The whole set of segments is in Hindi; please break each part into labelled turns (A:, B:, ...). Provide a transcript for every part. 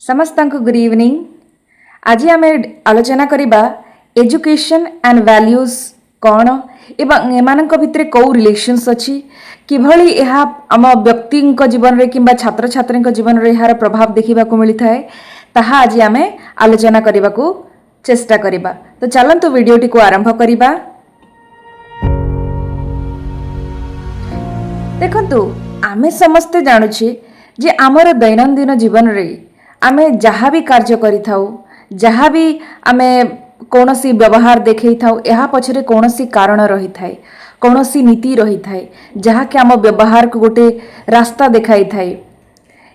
A: समस्तंको गुड इवनिंग। आज आम आलोचना करिबा एजुकेशन एंड वैल्यूज कौन एवं एमानक भितर कौ रिलेशंस अच्छी किभली यह आम व्यक्ति जीवन में कि छात्र छात्री जीवन में यार प्रभाव देखा मिलता है ताहा आज आम आलोचना करने को चेष्टा करिबा। तो चलंतु वीडियोटी को आरंभ करिबा। देखंतु आमे समस्ते जानुछे जे आमर दैनंदिन जीवन रे आमे जहाँ भी कार्य करि थाउ जहाँ भी आमे कौनसी व्यवहार देखै थाउ यहाँ पछरे कौनसी कारण रही थाए, कौनसी नीति रही थाए जहाँ कि आम व्यवहार को गोटे रास्ता देखाई थाए।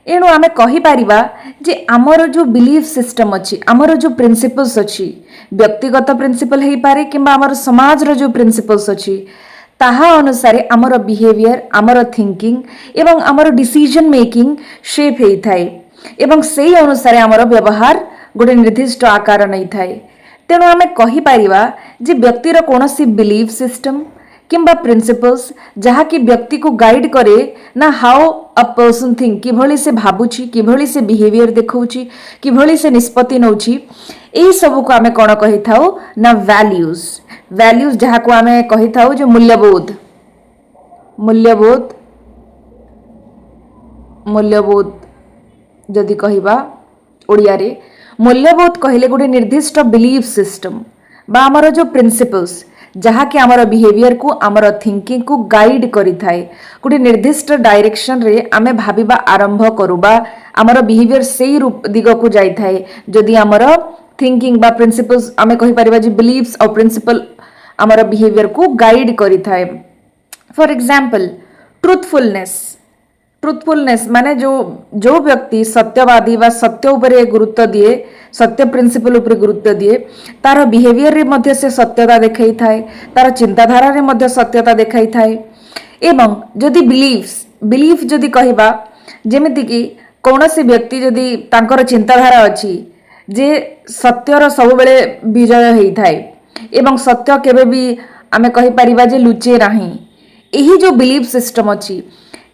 A: एणु आमे कहि पारिबा जे आमर जो बिलीफ सिस्टम अच्छी, आमर जो प्रिंसिपल्स अच्छी, व्यक्तिगत प्रिंसिपल हेई पारे किंबा आमर समाज रो जो प्रिंसिपल्स अच्छी ताहा अनुसारे आमर बिहेवियर, आमर थिंकिंग एवं आमर डिसीजन मेकिंग शेप हेई थाए एवं सेही अनुसारे आमर व्यवहार गोटे निर्दिष्ट आकार नहीं थाए। तेणु आमे कहि पारिबा जे व्यक्तिर कोनोसी बिलीफ सिस्टम किंबा प्रिंसिपल्स जहाँ की व्यक्ति को गाइड करे ना हाउ अ पर्सन थिंक, किभली से भाबुची, किभली से बिहेवियर देखौची, किभली से निष्पत्ति नौची, एही सब को आमे कोन कहि थाउ ना वैल्यूज। वैल्यूज जहाँ को आमे कहि थाउ जो मूल्यबोध, मूल्यबोध मूल्यबोध जदि कहिबा ओडिया रे मूल्यबोध कहले गोटे निर्दिष्ट बिलीफ सिस्टम बा आमर जो प्रिंसिपल्स जहाँ कि आमर बिहेवियर को, आमर थिंकिंग को गाइड करि थाए। गोटे निर्दिष्ट डायरेक्शन रे आमे भाबिबा आरंभ करूबा आमर बिहेवियर सेही रूप दिग को जाई थाए जदि आमर थिंकिंग बा प्रिंसिपल्स आमे कहि परिबा जे बिलीफ्स और प्रिंसिपल आमर बिहेवियर को गाइड करि थाए। फॉर एग्जांपल ट्रुथफुलनेस, ट्रुथफुलनेस माने जो व्यक्ति सत्यवादी व सत्य उपरे गुरुत्व दिए, सत्य प्रिंसिपल उपरे गुरुत्व दिए, तार बिहेवियर रे मध्य से सत्यता देखाई थाए, तार चिंताधारा रे मध्य सत्यता देखाई थाए। एवं जदि बिलीफ जदि कहिबा जेमिति कि कौनसी व्यक्ति जदि तांकर चिंताधारा अछि जे सत्यर सब बेले विजय हेई थाए एवं सत्य केबे भी आमे कहि परिबा जे लुचे नाही, एही जो बिलीफ सिस्टम अछि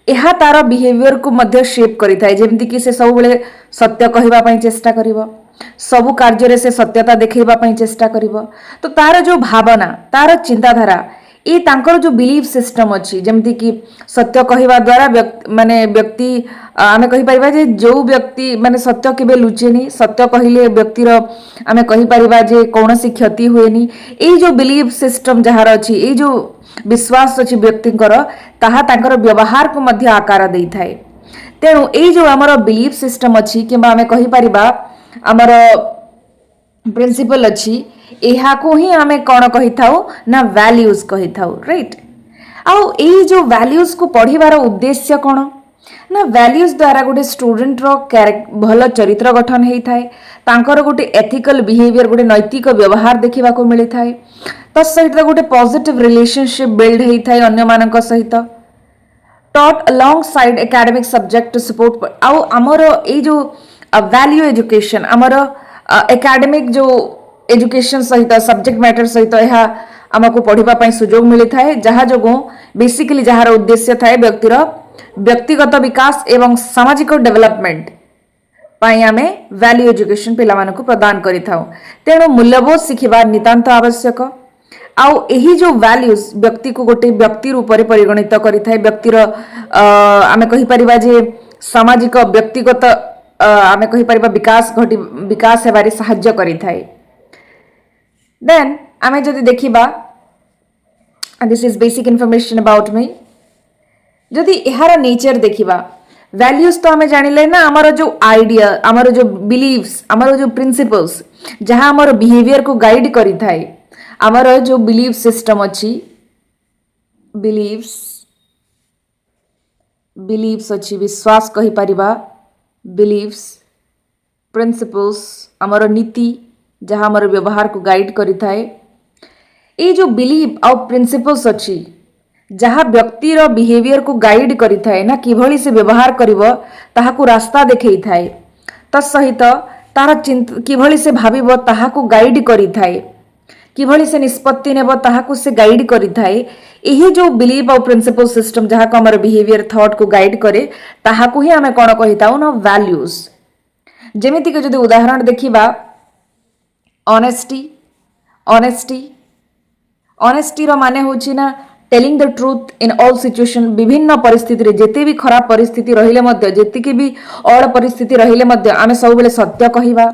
A: एहा तार बिहेवियर को मध्य शेप करि थाए। जेमति कि से सब बेले सत्य कहिबा पई चेष्टा करिवो, सबु कार्य रे से सत्यता देखैबा पई चेष्टा करिवो। तो तार जो भावना, तार चिंताधारा ये तांकर जो बिलीफ सिस्टम अच्छी जेमति कि सत्य कहिबा द्वारा व्यक्ति आमे कहि परिबा जे जो व्यक्ति माने सत्य केबे लुचेनी, सत्य कहिले व्यक्तिर आमे कहि परिबा जे कौनसी क्षति हुएनी। एई जो बिलीफ सिस्टम जहार अच्छी, एई जो विश्वास अच्छी व्यक्तिंकर ताहा तांकर व्यवहार को मध्य आकार देई थाए। तेणु एई जो हमर बिलीफ सिस्टम अच्छी किंबा आमे कहि परिबा हमर प्रिंसिपल अच्छी एहा को ही आमे कौन कहि थाउ ना वैल्यूज कहि थाउ, राइट। आउ एई जो वैल्यूज को पढ़िबार उद्देश्य कौन ना वैल्यूज द्वारा गोटे स्टूडेंट रो भल चरित्र गठन हेई थाए, तांकर गोटे एथिकल बिहेवियर, गोटे नैतिक व्यवहार देखिबा को मिली थाए। तस सहित गोटे पॉजिटिव रिलेशनशिप बिल्ड हेई थाए अन्य मानक सहित। Taught along side academic subject support आउ हमर एई जो वैल्यू एजुकेशन हमर एकेडमिक जो एजुकेशन सहित सब्जेक्ट मैटर सहित यह आमको पढ़िबा पई सुजोग मिली थाए, जहाँ जोगो बेसिकली जहार उद्देश्य थाए व्यक्तिर व्यक्तिगत विकास एवं सामाजिक डेवलपमेंट पई आमे वैल्यू एजुकेशन पिला मानकु प्रदान करि थाउ। तेणु मूल्यबोध शिखिबा नितांत आवश्यक। आउ एही जो वैल्यूज व्यक्ति को गोटे व्यक्ति रूप में परिगणित करि थाए, व्यक्तिर आमे कहि परिबा जे सामाजिक व्यक्तिगत आमे कहि परिबा विकास हेबारे सहाय्य करि थाए। देन आमे जदि देखिबा this is basic information about me. जदि एहार नेचर देखिबा वैल्यूज तो आमे जानिले ना हमर जो आइडिया, हमर जो बिलीव्स, हमर जो प्रिंसिपल्स जहाँ हमर बिहेवियर को गाइड करि थाए, हमर जो बिलीफ सिस्टम अछि, बिलीव्स अछि, विश्वास कहि परिबा, बिलीव्स, प्रिंसिपल्स हमर नीति जहाँ हमर व्यवहार को गाइड करि थाए। ए जो बिलीफ और प्रिंसिपल्स अच्छी जहाँ व्यक्तिर बिहेवियर को गाइड करि थाए ना किभली से व्यवहार करिवो ताहाकु रास्ता देखै थाए। तत्सहित तार किभली से भाबिबो ताहाकु गाइड करि थाए, किभली से निष्पत्ति नेबो ताहाकु से गाइड करि थाए। एही जो बिलीफ और प्रिंसिपल सिस्टम जहाँ को हमर बिहेवियर थॉट को गाइड करे ताहाकु ही आमे कोन कहि ताउ ना वैल्यूज। ଯେମିତିକି ଯଦି ଉଦାହରଣ ଦେଖିବା ଅନେଷ୍ଟି ଅନେଷ୍ଟି ଅନେଷ୍ଟିର ମାନେ ହେଉଛି ନା telling the truth in all situation विभिन्न परिस्थिति रे जेते भी खराब परिस्थिति रहिले मध्य जेतिकी भी अड़ परिस्थिति रहिले मध्य आमे सब बेले सत्य कहिबा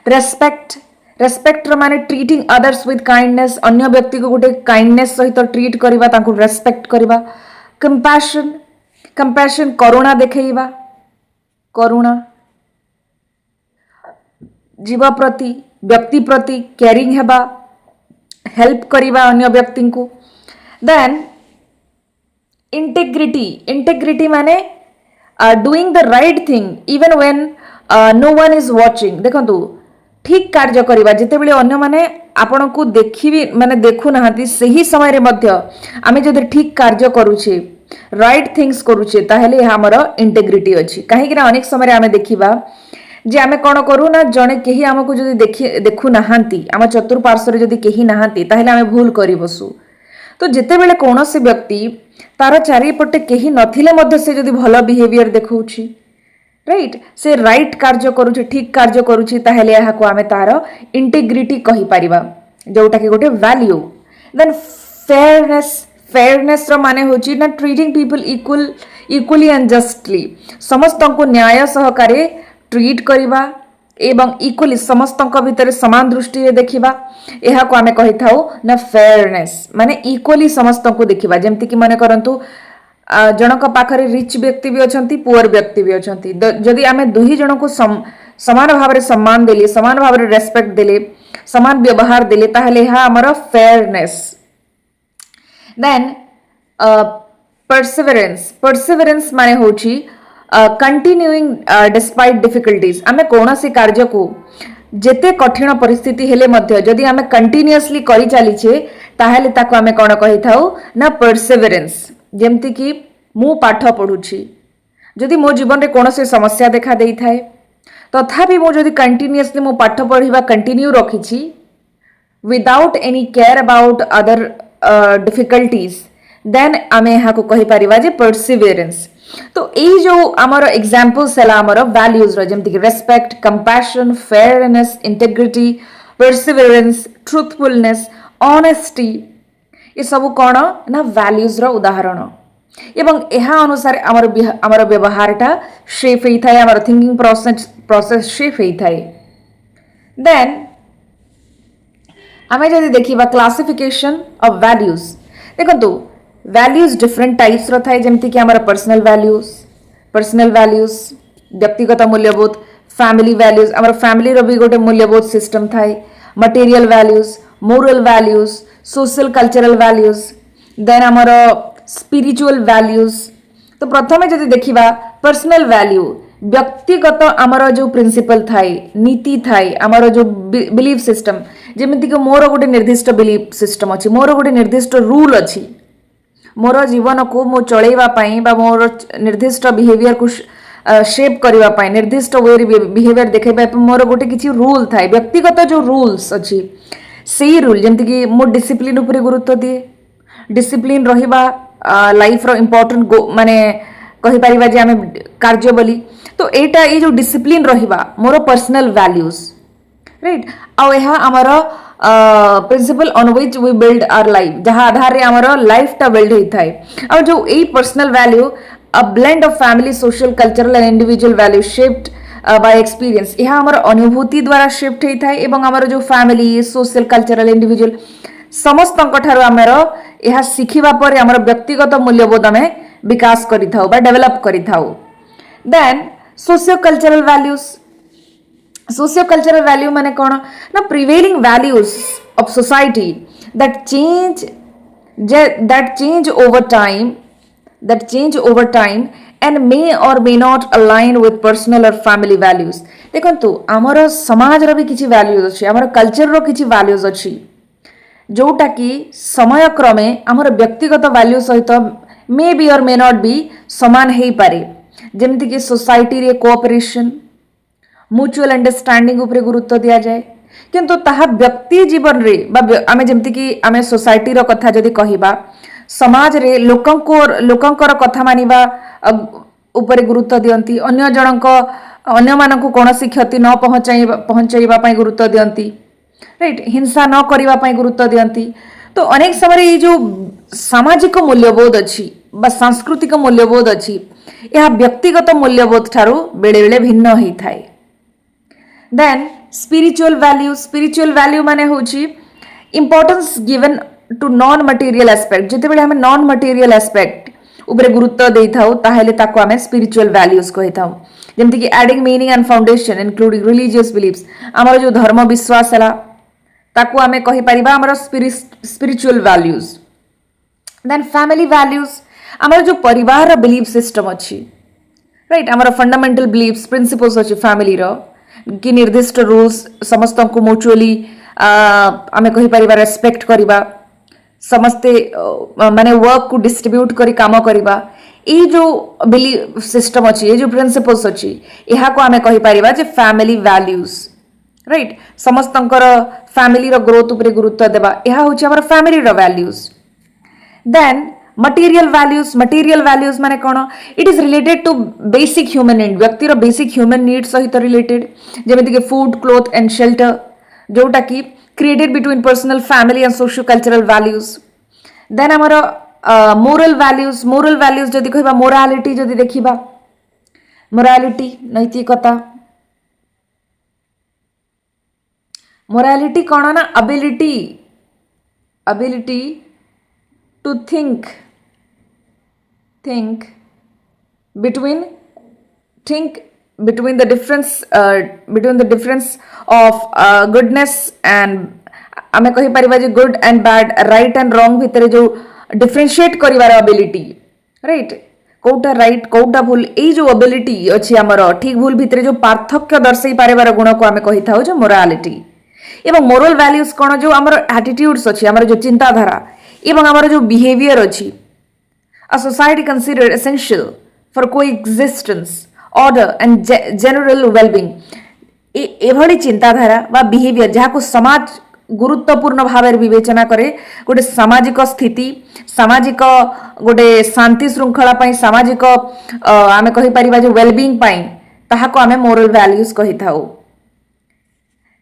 A: रेस्पेक्ट रेस्पेक्ट र माने ट्रीटिंग अदर्स विथ काइंडनेस अन्य व्यक्ति को गोटे काइंडनेस सहित ट्रीट करबा तांको रेस्पेक्ट करबा कंपैशन कंपैशन करुणा देखैबा करुणा जीव प्रति व्यक्ति प्रति केयरिंग हेबा हेल्प करबा अन्य व्यक्ति को देन इंटेग्रिटी इंटेग्रिटी माने doing the right thing even when no one is watching देखंतु ठीक कार्य करबा जेते बेले अन्य माने आपण को देखिबी माने देखु नाहंती सही समय रे मध्य आमे जदि ठीक कार्य करूछे राइट थिंग्स करूछे ताहेले हमर इंटेग्रिटी अछि काहे कि ना अनेक समय रे आमे देखिबा जे आमे कोन करू ना जणे केही हमकु जदि देखु नाहंती आम चतुर्पार्श्व रे जदि केही नाहंती ताहेले आमे भूल करि बसु तो जिते बेले कौन से व्यक्ति तार चारिपटे कहीं नथिले मध्य से जदि भल बिहेवियर देखौछि राइट से राइट कार्य करूछि ठीक कार्य करूछि ताहेले यहा को आमे तार इंटीग्रिटी कहि परिबा जोटा कि गोटे वैल्यू देन फेयरनेस फेयरनेस रो माने होछि ना treating people equally and justly समस्त को न्याय सहकारे ट्रीट करिबा एवं इक्वली समस्त भितर समान दृष्टि रे देखिबा एहा को आमे कहि थाउ ना फेयरनेस माने इक्वली समस्त को देखिबा जेमति कि माने करंतु जनक पाखरे रिच व्यक्ति भी अछंती पुअर व्यक्ति भी अछंती जदि आमे दुही जन को समान भाव रे सम्मान देले समान भाव रे रेस्पेक्ट देले समान व्यवहार देले ताहले एहा हमर फेयरनेस देन परसेवरेंस परसेवरेंस माने होची कंटिन्यूइंग डिस्पाइट डिफिकल्टीज आमे कोनोसी कार्य को जेते कठिन परिस्थिति हेले मध्य जदि आमे कंटिन्यूअसली करि चलीछे ताहेले ताको आमे कोन कहि थाउ ना परसेवरेंस जेमति कि मु पाठ पढुछि जदि मो जीवन रे कोनोसी समस्या देखा देई थाए तथापि मो जदि कंटिन्यूअसली मो पाठ पढिबा कंटिन्यू रखिछि without any care about other difficulties then आमे हा को कहि परिबा जे परसिवरेंस तो यही जो आमर एग्जांपल्स है आमर वैल्यूज जेमति respect compassion fairness integrity perseverance truthfulness honesty ये सब कौन ना वैल्यूज रो उदाहरण एवं यह अनुसार आमर व्यवहारटा शेप होई थाए आमर थिंकिंग प्रोसेस शेप होई थाए देन आमे जदि देखिबा क्लासिफिकेशन ऑफ वैल्यूज देखंतु वैल्यूज डिफरेंट टाइप्स रो थाए जेमति कि हमारा पर्सनल वैल्यूज व्यक्तिगत मूल्यबोध फैमिली वैल्यूज हमारा फैमिली रो भी गोटे मूल्यबोध सिस्टम थाए material values moral values social cultural values then हमारा स्पिरिचुअल वैल्यूज तो प्रथमे जदि देखिबा पर्सनल वैल्यू व्यक्तिगत आमर जो प्रिंसिपल थाए नीति थाए आमर जो बिलीफ सिस्टम जेमति कि मोर गोटे निर्दिष्ट बिलीफ सिस्टम अछि मोर गोटे निर्दिष्ट रूल अछि मोर जीवन को मो चलैबा पई बा मोर निर्दिष्ट बिहेवियर को शेप करबा पई निर्दिष्ट वे बिहेवियर देखैबा मोर गोटे किछि रूल थाए व्यक्तिगत जो रूल्स अछि सेही रूल जेमति कि मो डिसिप्लिन ऊपर गुरुत्व दिए डिसिप्लिन रहिबा लाइफ रो इंपोर्टेंट माने कहि परिबा जे आमे कार्य बोली तो एटा ए जो डिसिप्लिन रहिबा मोर पर्सनल वैल्यूज राइट आ एहा हमर principle on which we build our life जहां आधार रे हमर लाइफ टा बिल्ड होई थाए और जो ए personal value a blend of family social cultural and individual value shaped by experience यह हमर अनुभूति द्वारा शिफ्ट होई थाए एवं हमर जो फैमिली सोशल कल्चरल इंडिविजुअल समस्त ठारो हमर यह सिखिबा पर हमर व्यक्तिगत मूल्यबोध हमें विकास करि थाउ बा डेवलप करि थाउ then socio cultural values socio-cultural value माने कौन ना prevailing values of society that change over time and may or may not align with personal or family values देखंतु हमर समाज रो भी किछि वैल्यूज अछि हमर कल्चर रो किछि वैल्यूज अछि जोटा कि समय क्रमे हमर व्यक्तिगत वैल्यू सहित मे बी और मे नॉट बी समान हेई पारे जेमति कि सोसाइटी रे कोऑपरेशन म्यूचुअल अंडरस्टैंडिंग उपरे गुरुत्व दिया जाए किंतु ताहा व्यक्ति जीवन रे आमे जेमति कि आमे सोसाइटी रो कथा जदि कहिबा समाज रे लोकंकर कथा मानिबा उपरे गुरुत्व दियंती अन्य जनक अन्य मानक कौन सी क्षति न पहुंचाइबा गुरुत्व दियंती, राइट, हिंसा न करबा पई गुरुत्व दियंती। तो अनेक समय ये जो सामाजिक मूल्यबोध अच्छी बा सांस्कृतिक मूल्यबोध अच्छी यह व्यक्तिगत मूल्यबोध ठारू बेले बेले भिन्न होता है। देन स्पिरिचुअल वैल्यू माने होची importance given to non material aspect. जिते बेले हमें नॉन मटेरियल एस्पेक्ट उपरे गुरुत्व देई थाउ ताहेले ताको हमें स्पिरिचुअल वैल्यूज कहि थाउ। जेमति कि adding meaning and foundation including religious beliefs, हमर जो धर्म विश्वास हला ताको हमें कहि परिबा हमर spiritual values. Then family values, हमर जो परिवार बिलीफ सिस्टम अच्छी, राइट, हमर फंडामेंटल बिलीफ्स प्रिंसिपल्स अच्छी फैमिली रो कि निर्दिष्ट रूल्स समस्त को म्यूचुअली आमे कहि परिबा रेस्पेक्ट करिबा, समस्ते माने वर्क को डिस्ट्रीब्यूट करी काम करिबा। ये जो बिलीफ सिस्टम अच्छी, ये जो प्रिंसिपल्स अच्छी, यह को आमे कहि परिबा जे फैमिली वैल्यूज, राइट, समस्तंकर फैमिली रो ग्रोथ उपरे गुरुत्व देबा, यह होची हमर फैमिली रो वैल्यूज। देन मटेरियल वैल्यूज माने कोन, it is related to basic human need, व्यक्ति रो बेसिक ह्यूमन नीड सहित रिलेटेड, जेमिति के फूड क्लोथ एंड शेल्टर, जोटा की created between personal family and socio cultural values. Then हमर मोरल वैल्यूज जदि कहबा, मोरालिटी जदि देखिबा, मोरालिटी नैतिकता, मोरालिटी कौन ना ability to think between the difference of goodness and आमे कहि परिबा जे good and bad, right and wrong भितरे जो डिफरेंशिएट करिवार एबिलिटी, राइट, कोटा राइट कोटा भूल, ए जो एबिलिटी अछि हमर ठीक भूल भितरे जो पार्थक्य दर्शई पारेबार गुण को आमे कहि थाउ जे मोरालिटी। एवं मोरल वैल्यूज कोन, जो हमर एटीट्यूड्स अछि, हमर जो चिंताधारा एवं हमर जो बिहेवियर अछि। A society considered essential for coexistence order and general wellbeing, एभली चिंताधारा बा बिहेवियर जहा को समाज गुरुत्वपूर्ण भाव विवेचना करे, गोटे सामाजिक स्थिति, सामाजिक गोटे शांति श्रृंखला पाई, सामाजिक आमे कहि परिबा जो वेलबींग पाई, ताहा को आमे मोरल वैल्यूज कहि थाउ।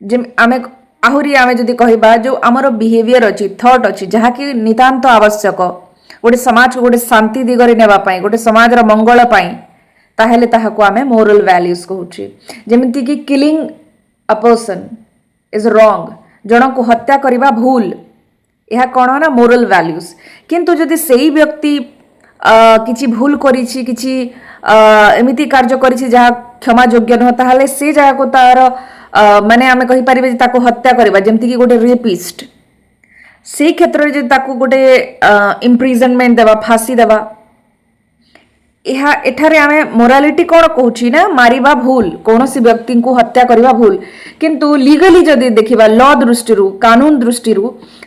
A: जे आमे आहुरी आमे जदि कहिबा जो हमर बिहेवियर अछि, थॉट अछि, जहा कि नितांत आवश्यक गोटे समाज को गोटे शांति दिगरे नेबा पाई, गोटे समाज रो मंगल पाई, ताहेले ताहा को आमे मोरल वैल्यूज कहउछि। जेमिति कि killing a person is wrong, जन को हत्या करिबा भूल, यह कौन ना मोरल वैल्यूज। किंतु जदि सेही व्यक्ति किछि भूल करिछि, किछि एमिति कार्य करिछि जहा क्षमा योग्य न, ताहले से जहा को तार माने आमे कहि परिबे जे ताको हत्या करिबा, जेमति कि गोटे रेपिस्ट, से क्षेत्र रे जे ताको गोटे इम्प्रिजनमेंट देबा, फांसी देबा, एठारे आमे मोरालिटी कौन कहूची ना मारिबा भूल, कौन सी व्यक्ति को हत्या करिबा भूल। किंतु लीगली जदि देखिबा, लॉ दृष्टि कानून दृष्टि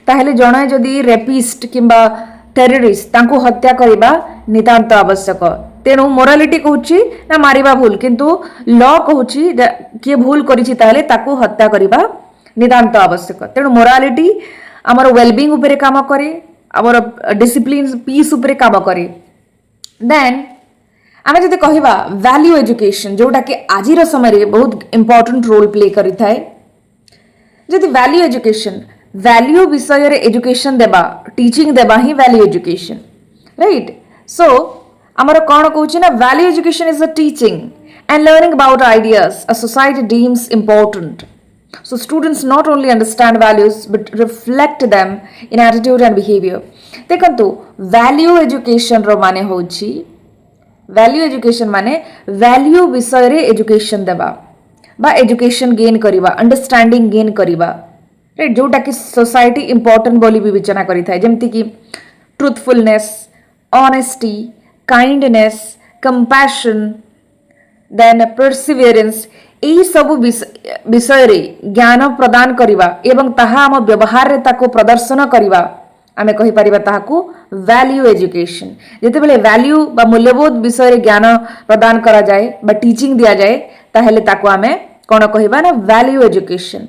A: ताहेले जणे जदि रेपिस्ट किंबा टेररिस्ट तांको हत्या करिबा नितांत आवश्यक। तेणु मोरालिटी कहूची ना मारिबा भूल, किंतु लॉ कहूची किए भूल करिछि ताहेले ताको हत्या करिबा नितांत आवश्यक। तेणु मोरालिटी हमर वेलबींग उपरे काम करे, हमर डिसिप्लिन पीस उपरे काम करे। देन आमे जदि कहिबा वैल्यू एजुकेशन, जोटा कि आजिर समय बहुत इंपोर्टेंट रोल प्ले करि थाए। जदि वैल्यू एजुकेशन, वैल्यू विषय रे एजुकेशन देबा, टीचिंग देबा ही वैल्यू एजुकेशन, राइट। सो हमर कोन कहूची ना, value education is a teaching and learning about ideas a society deems important. So students not only understand values but reflect them in attitude and behavior. देखंतु वैल्यू एजुकेशन रो माने होची, वैल्यू एजुकेशन माने वैल्यू विषय रे एजुकेशन देबा बा एजुकेशन गेन करिबा, अंडरस्टैंडिंग गेन करिबा, राइट, जोटा कि सोसाइटी इंपोर्टेंट बोली विवेचना करि थाए। जेमति कि truthfulness, honesty, kindness, compassion, then perseverance, एही सब विषय रे ज्ञान प्रदान करिबा एवं ताहा हम व्यवहार रे ताको प्रदर्शन करिबा, आमे कहि परिबा ताहाकू वैल्यू एजुकेशन। जेते बेले वैल्यू बा मूल्यबोध विषय रे ज्ञान प्रदान करा जाए बा टीचिंग दिया जाए, ताहेले ताको आमे कोन कहिबा ना वैल्यू एजुकेशन।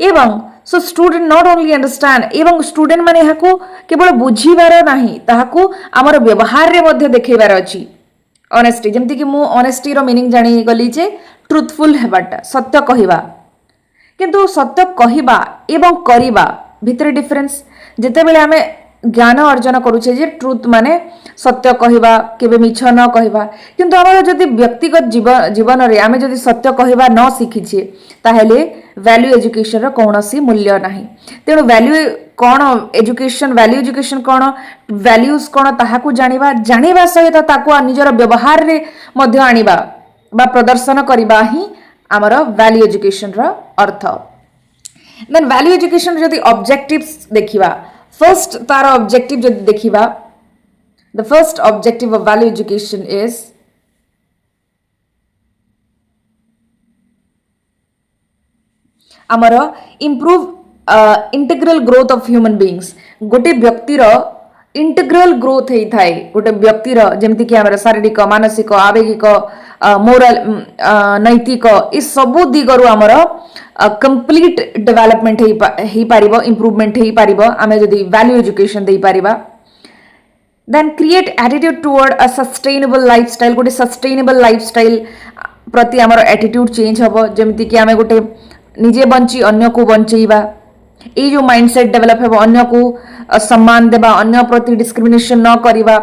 A: एवं so student not only understand, एवं स्टूडेंट माने हाकू केवल बुझीबार नाही, ताहाकू हमर व्यवहार रे मध्ये देखैबार अछि। ऑनेस्टी, जेमति कि मु ऑनेस्टी रो मीनिंग जानि गली जे ट्रुथफुल हेबाटा सत्य कहवा किंतु सत्य कहवा एवं करवा भितर डिफरेंस जिते बेले आमे ज्ञान अर्जन करूचे जे ट्रुथ माने सत्य कहवा केबे मिछ न कहवा किंतु हमर जदि व्यक्तिगत जीवन रे आमे जदि सत्य कहवा न शिखिछे ताहेले वैल्यू एजुकेशन रो कोनोसी मूल्य नाही तेणु वैल्यू कौन एजुकेशन वैल्यू एजुकेशन कौन वैल्यूज कौन ताहाकू जानिबा सहित ताकू निजर व्यवहार रे मध्य आनिबा बा प्रदर्शन करबा ही आमर वैल्यू एजुकेशन रो अर्थ देन वैल्यू एजुकेशन जदि ऑब्जेक्टिव्स देखिबा फर्स्ट तार ऑब्जेक्टिव जदि देखिबा the first objective of value education is आमर improve integral growth of human beings गोटे व्यक्तिर इंटीग्रल ग्रोथ होई थाए गोटे व्यक्तिर जेमति कि हमर शारीरिक मानसिक आवेगिक मोरल नैतिक ई सबु दिगरु हमर कंप्लीट डेवलपमेंट हेई पारिबो इंप्रूवमेंट हेई पारिबो आमे जदी वैल्यू एजुकेशन देई पारिबा then create attitude toward a sustainable lifestyle गोटे सस्टेनेबल लाइफस्टाइल प्रति हमर एटीट्यूड चेंज हबो जेमति कि आमे गोटे निजे बंची अन्य को बंचेइबा ये जो माइंडसेट डेवलप है अन्य को सम्मान देबा अन्य प्रति डिस्क्रिमिनेशन न करिबा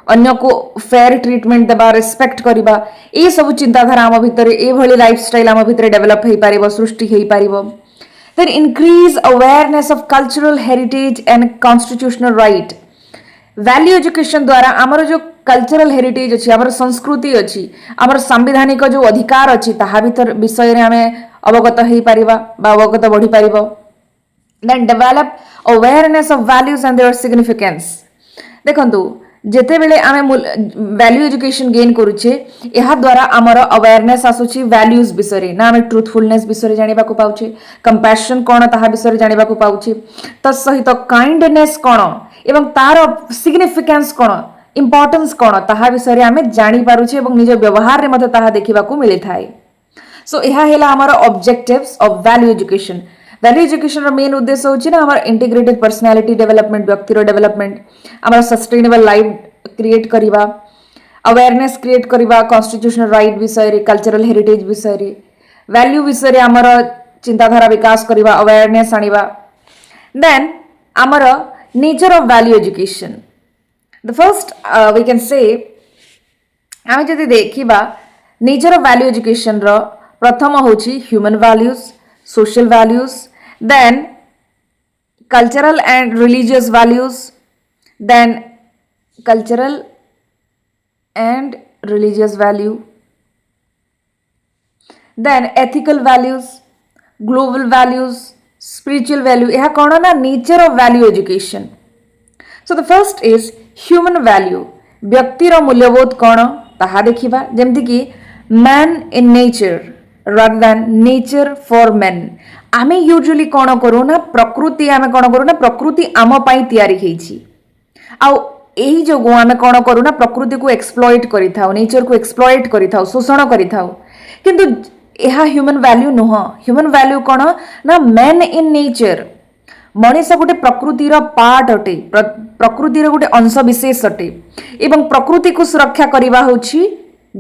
A: अन्य को फेयर ट्रीटमेंट देबा रेस्पेक्ट करिबा ये सब चिंताधारा आम भितर ए भली लाइफस्टाइल आम भितर डेवलप हेई पारिबो सृष्टि हेई पारिबो then increase awareness of cultural heritage and constitutional right value education द्वारा आमर जो कल्चरल हेरिटेज अच्छी आमर संस्कृति अच्छी आमर संवैधानिक जो अधिकार अच्छी ताहा भितर विषय रे आमे अवगत हेई पारिबा बा अवगत बढ़ी पारिबो then develop awareness of values and their significance देखंतु जेते बेले आमे वैल्यू एजुकेशन गेन करूचे एहा द्वारा आमर अवेयरनेस आसुची वैल्यूज विषय रे ना आमे ट्रुथफुलनेस विषय रे जानिबा को पाउचे कंपैशन कोन ताहा विषय रे जानिबा को पाउचे तत्सहित काइंडनेस कोन एवं तार सिग्निफिकेंस कोन इंपोर्टेंस कोन ताहा विषय रे आमे जानि पारुचे एवं निज व्यवहार रे मते ताहा देखिबा को मिली थाए सो एहा हेला आमर objectives of value education value education main उद्देश्य होची ना हमार इंटीग्रेटेड पर्सनालिटी डेवलपमेंट व्यक्तिर डेवलपमेंट हमार सस्टेनेबल लाइफ क्रिएट करिबा अवेयरनेस क्रिएट करिबा कॉन्स्टिट्यूशनल राइट विषय रे कल्चरल हेरिटेज विषय रे वैल्यू विषय रे हमार चिंताधारा विकास करिबा अवेयरनेस आनिबा देन हमार nature of value education the first we can say आमे जदि देखिबा नेचर ऑफ वैल्यू एजुकेशन रो प्रथम होची human values social values then cultural and religious values then cultural and religious value then ethical values global values spiritual value यह कौन ना nature of value education so the first is human value व्यक्तिर मूल्यबोध कौन ताहा देखिबा जेमति कि man in nature rather than nature for men आमे यूजुअली कौन करू ना प्रकृति आमे कौन करू ना प्रकृति आम पाई तैयारी हेछि आउ एही जोगु आमे कौन करू ना प्रकृति को एक्सप्लॉइट करि थाउ नेचर को एक्सप्लॉइट करि थाउ शोषण करि थाउ किंतु एहा ह्यूमन वैल्यू नुह ह्यूमन वैल्यू कौन ना मैन इन नेचर मनीष गोटे प्रकृतिर पार्ट अटे प्रकृतिर गोटे अंश विशेष अटे एवं प्रकृति को सुरक्षा करबा होछि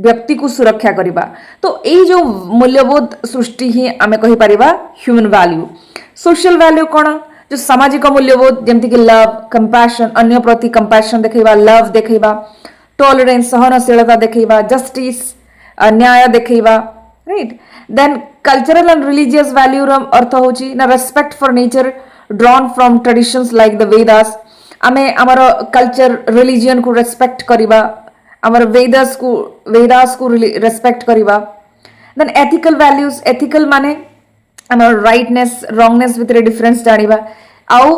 A: व्यक्ति को सुरक्षा करबा तो यही जो मूल्यबोध सृष्टि ही आमे कहि परिबा ह्यूमन वैल्यू सोशल वैल्यू कोन जो सामाजिक मूल्यबोध जेमति कि लव कंपैशन अन्य प्रति कंपैशन देखैबा लव देखैबा टॉलरेंस सहनशीलता देखैबा जस्टिस न्याय देखैबा right then cultural and religious value रो अर्थ होची ना respect for nature drawn from traditions like the Vedas आमे हमर कल्चर रिलीजन को रेस्पेक्ट करिबा आमर वेदास को रेस्पेक्ट करिबा देन एथिकल वैल्यूज एथिकल माने आमर राइटनेस रॉन्गनेस भितर डिफरेंस जानिबा आउ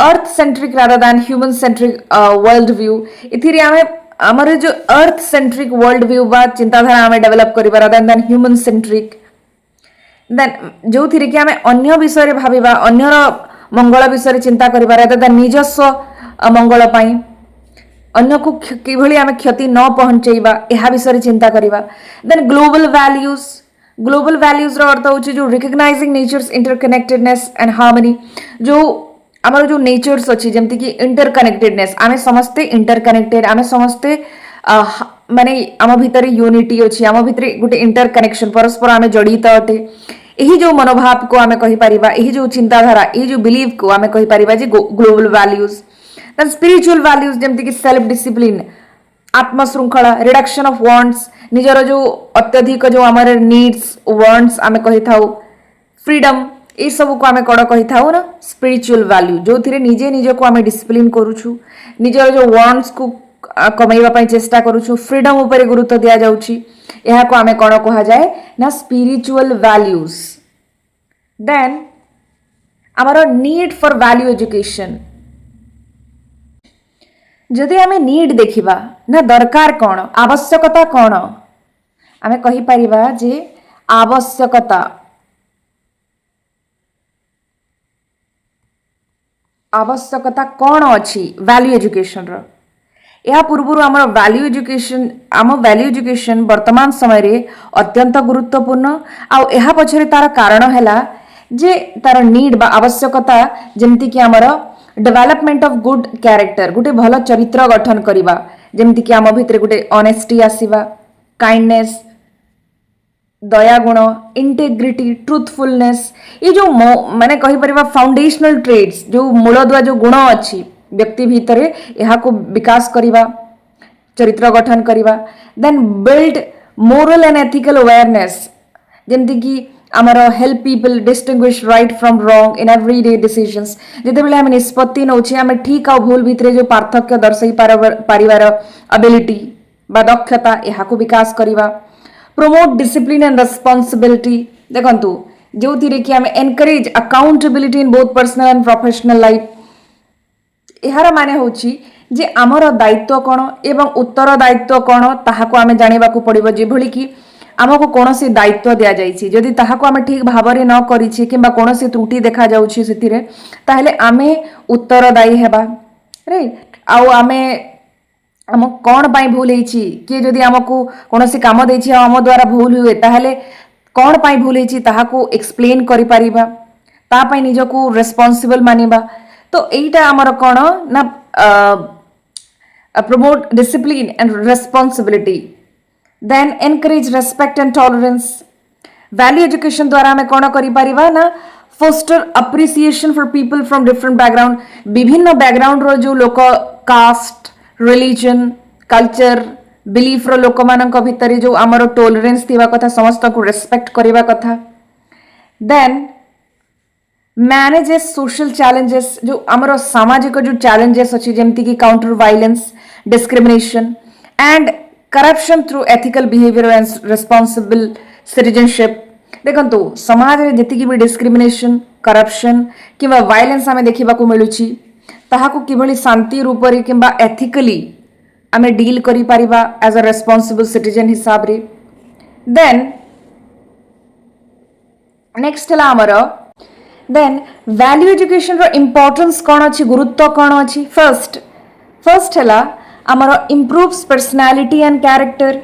A: earth centric rather than human centric world view इथिरे आमे आमर जो अर्थ सेंट्रिक वर्ल्ड व्यू बा चिंताधारा आमे डेवलप करिबा rather than human centric then जो थिरे कि आमे अन्य विषय रे भाबिबा अन्यर मंगल विषय रे चिंता करिबा रादर देन निजस्व मंगल पाई अन्य को किभली आमे क्षति न पहुंचेबा एहा विषय चिंता करिबा देन ग्लोबल वैल्यूज रो अर्थ होची जो recognising nature's interconnectedness and harmony जो हमर जो नेचर्स अछि जेमति कि इंटरकनेक्टेडनेस आमे समस्ते इंटरकनेक्टेड आमे समस्ते माने आम भितर यूनिटी अच्छी आम भितर गोटे इंटर कनेक्शन परस्पर आम जड़ित अटे यही जो मनोभाव को आम कहीपर यही जो चिंताधारा यही जो बिलीव को आम कहीपर global values then spiritual values जमती सेल्फ डिसिप्लिन आत्मशृंखला रिडक्शन ऑफ वांट्स निजर जो अत्यधिक जो आम नीड्स वांट्स आम कही था फ्रीडम ये सब को आम कौन कही था ना स्पिरिचुअल वैल्यू जो थी निजे निज को आम डिसिप्लिन करूछु निजर जो वांट्स को कमाइबा चेष्टा करूछु फ्रीडम उपरे गुरुत्व दिया जाउछि यहाँ को आम कौन कह जाए ना स्पिरिचुअल वैल्यूज देन आमर नीड फॉर वैल्यू एजुकेशन जदि आम नीड देखिबा ना दरकार कौन आवश्यकता कौन आम कहीपर जे आवश्यकता आवश्यकता कौन अच्छी वैल्यू एजुकेशन रो या पूर्व आम वैल्यू एजुकेशन वर्तमान समय रे अत्यंत गुरुत्वपूर्ण आउ यह पछरे तार कारण हैला जे तार नीड बा आवश्यकता जेमती कि आमर डेवलपमेंट ऑफ गुड कैरेक्टर गोटे भल चरित्र गठन करवा जेमती कि आम भितर गोटे ऑनेस्टी आसीबा काइंडनेस दया गुण इंटेग्रिटी ट्रुथफुलनेस ये जो माने कही परिबा फाउंडेशनल ट्रेड्स जो मूलदुआ जो गुण अच्छी व्यक्ति भितर यहाँ को विकास करवा चरित्र गठन करवा then build moral and ethical awareness जेमती कि आमर help people distinguish right from wrong in everyday decisions जितेबाला आम निष्पत्ति नौचे आम ठीक आ भूल भितर जो पार्थक्य दर्शाई पारिबार एबिलिटी बा दक्षता यहाँ को विकास करवा प्रोमोट डिसिप्लिन एंड रेस्पॉन्सिबिलिटी देखंतु जो थी कि आम encourage accountability in both personal and professional life यार माने होची जे आमर दायित्व कौन एवं उत्तर दायित्व कौन ताहाको आमे जानिबा को पड़िबो जेभली कि आमको कौनसी दायित्व दिया जाइछि जदि ताहाको आमे ठीक भाबरे न करिछि किंबा कौनसी त्रुटि देखा जाउछि सेतिरे ताहले आमे उत्तरदायी हेबा राइट आउ आमे आम कौन पाई भूल होइछि कि जदि आमको कौनसी काम देछि आम द्वारा भूल हुए ताहले कौन पाई भूल होइछि ताहाको एक्सप्लेन करि परिबा ता पाई निजको रेस्पोंसिबल मानिबा तो एटा आमर कौन ना promote discipline and responsibility then encourage respect and tolerance value education द्वारा आम कौन करिपारिबा ना foster appreciation for people from different background विभिन्न बैकग्राउंड रो जो लोक कास्ट रिलीजन कल्चर बिलीफ रो लोक मानक भितर जो आमर टॉलरेंस थिबा कथा समस्त को रेस्पेक्ट करिबा कथा देन मैनेजेस सोशल चैलेंजेस जो आमर सामाजिक जो चैलेंजेस अच्छी जमती कि counter violence discrimination and corruption through ethical behaviour and responsible citizenship देखंतु समाज रे जति भी डिस्क्रिमिनेशन करप्शन किंबा वायलेंस आमे देखिबा को मिलुची ताहाको किभली शांति रूप रे किंबा एथिकली आमे डील करि परिबा एज अ रेस्पॉन्सिबल सिटीजन हिसाब रे देन नेक्स्ट ला आमर देन वैल्यू एजुकेशन रो इंपोर्टेंस कौन अच्छी गुरुत्व कौन अच्छी फर्स्ट है आमर इम्प्रूव्स पर्सनालिटी एंड कैरेक्टर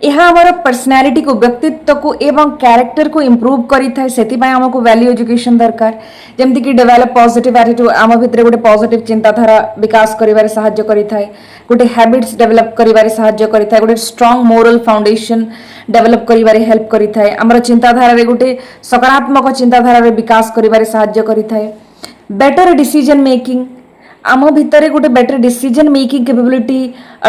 A: यह आमर पर्सनालिटी को व्यक्तित्व को एवं कैरेक्टर को इम्प्रूव करि थाए सेति पय हमको वैल्यू एजुकेशन दरकार जेमति कि डेवलप पॉजिटिव एटीट्यूड आम भितर गोटे पॉजिटिव चिंताधारा विकास करिवारे सहाय्य करि थाए गोटे हैबिट्स डेवलप करिवारे सहाय्य करि थाए गोटे स्ट्रांग मोरल फाउंडेशन डेवलप करिवारे हेल्प करि थाए हमर चिंताधारा रे गोटे सकारात्मक चिंताधारा रे विकास करिवारे सहाय्य करि थाए बेटर डिसीजन मेकिंग आम भितर गोटे better decision making capability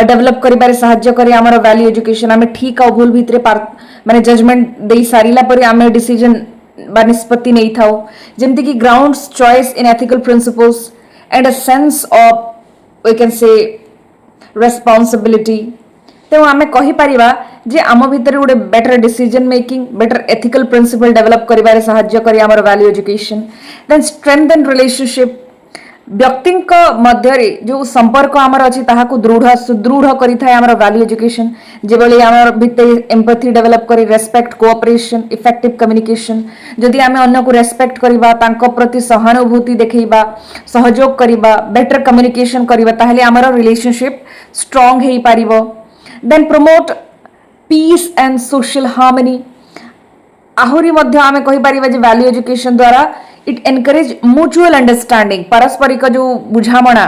A: develop करिबारे सहाय्य करे आमर वैल्यू एजुकेशन आम ठीक आ भूल भितर माने जजमेंट दे सारिला परे आम डिसीजन बा निष्पत्ति नहीं थाओ जेमति कि grounds choice in ethical principles and a sense of we can say responsibility तो आम कहि परिबा जे आम भितर गोटे better decision making better ethical principle develop करिबारे सहाय्य करे आमर value education then strengthen relationship व्यक्ति मध्य जो संपर्क आमर अच्छी ताहाको दृढ़ सुदृढ़ करि थाए आमर वैल्यू एजुकेशन जेबले आमर भितर एम्पैथी डेवलप करी रेस्पेक्ट कोऑपरेशन इफेक्टिव कम्युनिकेशन जदि आमे अन्य को रेस्पेक्ट करिबा तांको प्रति सहानुभूति देखैबा सहयोग करिबा बेटर कम्युनिकेशन करिबा ताहले आमर रिलेशनशिप स्ट्रांग हेई पारिबो then promote peace and social harmony आहुरी मध्य आमे कहि पारिबा जे वैल्यू एजुकेशन द्वारा इट एनकरेज म्यूचुअल अंडरस्टैंडिंग पारस्परिक जो बुझामणा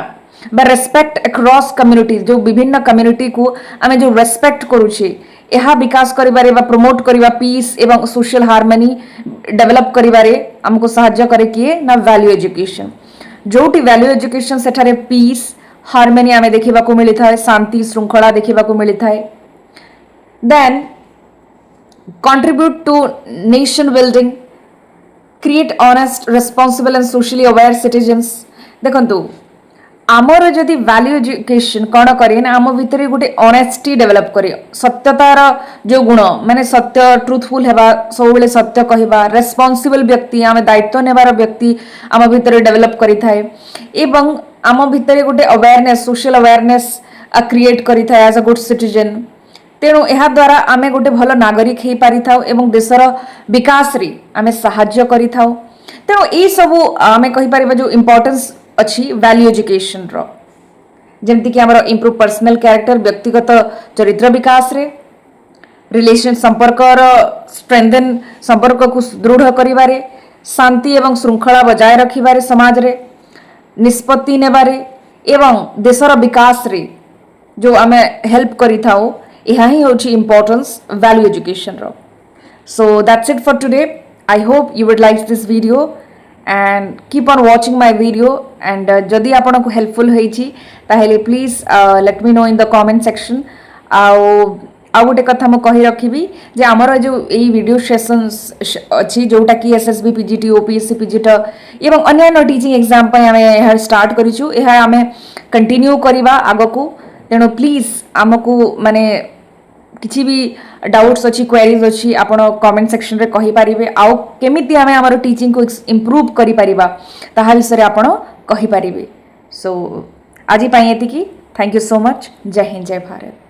A: बा रेस्पेक्ट अक्रॉस कम्युनिटी जो विभिन्न कम्युनिटी को आम जो रेस्पेक्ट करुचे यह विकास करिबारे बा प्रमोट करिबा पीस एवं सोशल हार्मनी डेवलप करिबारे हमको सहायता करे किए ना वैल्यू एजुकेशन जोटी वैल्यू एजुकेशन सेठारे पीस हार्मनी आमे देखिबा को मिली थाए शांति श्रृंखला देखिबा को मिली थाए then contribute to nation building create honest responsible and socially aware citizens देखंतु आमर जदि वैल्यू एजुकेशन कौन करे ना आम भितर गोटे ऑनेस्टी डेवलप करे सत्यतार जो गुण माने सत्य ट्रुथफुल हेबा सब सत्य कहवा रेस्पॉन्सिबल व्यक्ति आम दायित्व नेबार व्यक्ति आम भितर डेवलप करि थाए एवं आम भितर गोटे अवेयरनेस सोशल अवेयरनेस क्रिएट करि थाए एज अ गुड सिटीजन तेणु यह द्वारा आमे गोटे भल नागरिक हो पारि थाउ एवं देशर विकास रे आमे सहाय्य करि थाउ तेणु ए सब आमे कहि परिबा जो इंपोर्टेंस अच्छी वैल्यू एजुकेशन रो जेमती कि हमर इंप्रूव पर्सनल कैरेक्टर व्यक्तिगत चरित्र विकास रे रिलेशन संपर्क स्ट्रेंथन संपर्क को दृढ़ करिबारे शांति एवं श्रृंखला बजाय रखिबारे समाज रे निष्पत्ति नेबारे एवं देशर विकास रे जो आमे हेल्प करि थाउ यह ही होची इंपोर्टेंस वैल्यू एजुकेशन रो so that's it for today I hope you would like this video and keep on watching my video and जदि आपन को हेल्पफुल होईची ताहेले please let me know in the comment section आ गोटे कथा म कहि रखिबी जे हमर जो एई वीडियो सेशंस अछि जोटा कि एसएसबी पीजीटी ओपीएससी पीजीटी एवं अन्य टीचिंग एग्जाम पय हमें यह स्टार्ट करिछु यह हमें कंटिन्यू करिबा आगको तेणु प्लीज हमको माने किसी भी डाउट्स अच्छी क्वेरीज अच्छी आपण कमेंट सेक्शन रे कहि परिबे आउ केमिति हमें हमर टीचिंग को इंप्रूव करि परिबा ताहा विषय रे आपण कहि परिबे सो आजि पई एति की थैंक यू सो मच जय हिंद जय भारत।